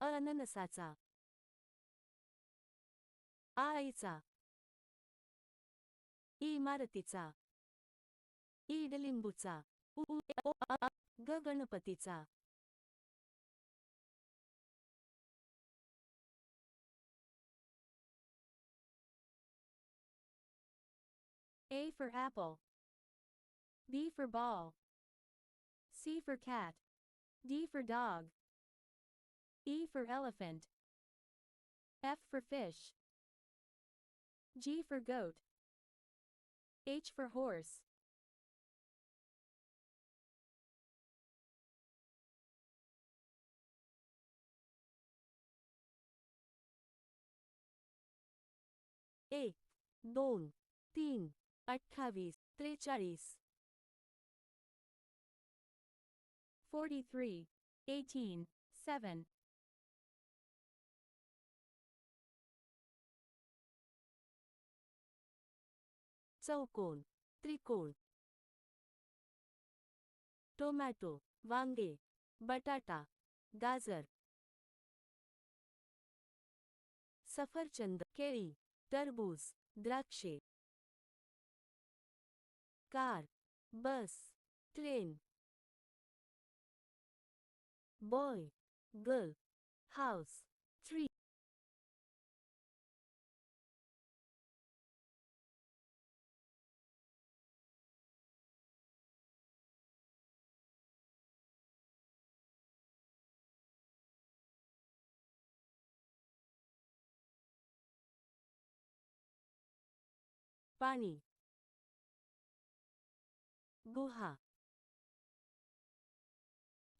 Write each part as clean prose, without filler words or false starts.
अननसाचा, आईचा, इमारतीचा, ईडलिंबूचा, ग गणपतीचा. A for apple, B for ball, C for cat, D for dog, E for elephant, F for fish, G for goat, H for horse. एक, दोन, तीन, 28, 43. 43, 18, 7. चौकोन, त्रिकोण. टोमॅटो, वांगे, बटाटा, गाजर. सफरचंद, केळी, टरबूज, द्राक्षे. Car, bus, train. Boy, girl, house, tree. पाणी, गुहा,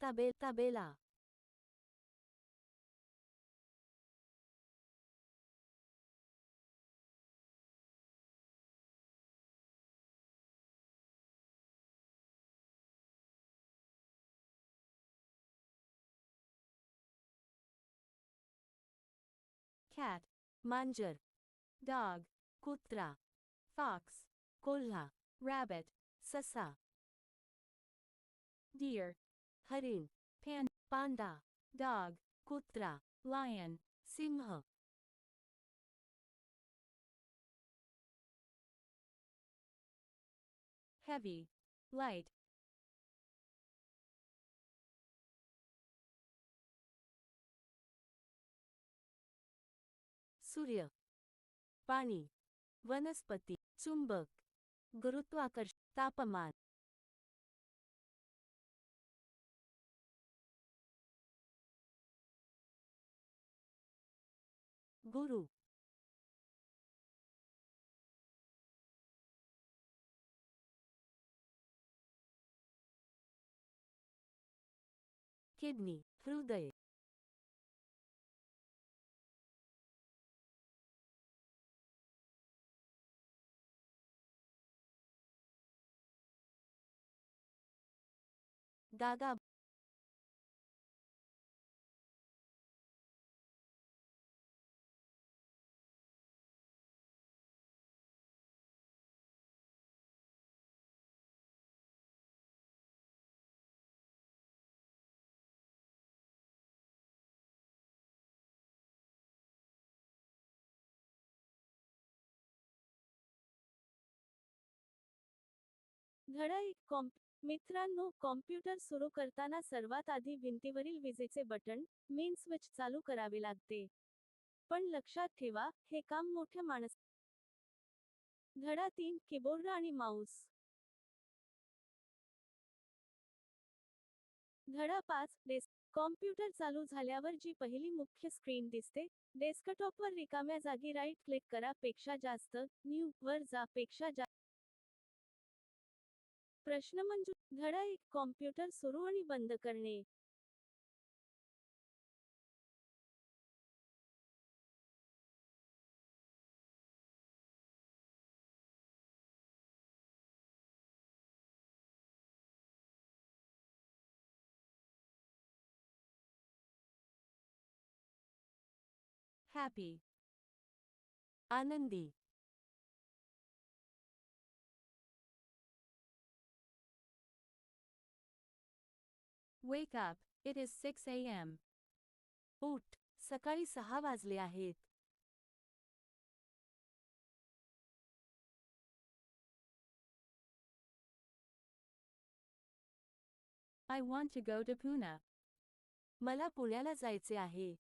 तबेला. cat, मांजर. dog, कुत्रा. fox, कोल्हा. rabbit, ससा. deer, हरिण. पांडा. dog, कुत्रा. lion, सिंह. heavy, light. सूर्य, पाणी, वनस्पती, चुंबक, गुरुत्वाकर्षण, तापमान. गुरु, किडनी, हृदय. दागा, धडा एक. मित्रांनो, कॉम्प्युटर सुरू करताना सर्वात आधी भिंतीवरील विजेचे बटण मेन स्विच चालू करावे लागते. पण लक्षात ठेवा, हे काम मोठ्या माणस. धडा 3. कीबोर्ड आणि माऊस. धडा 5. डेस्क. कॉम्प्युटर चालू झाल्यावर जी पहिली मुख्य स्क्रीन दिसते, डेस्कटॉपवर रिकाम्या जागी राईट क्लिक करा. पेक्षा जास्त, न्यू वर जा. पेक्षा जास्त. प्रश्नमंजूर. धडा 1. कॉम्प्युटर सुरू आणि बंद करणे. हॅपी, आनंदी. Wake up, it is 6 a.m. उठ, सकाळी 6 वाजले आहेत. I want to go to Pune. मला पुण्याला जायचे आहे.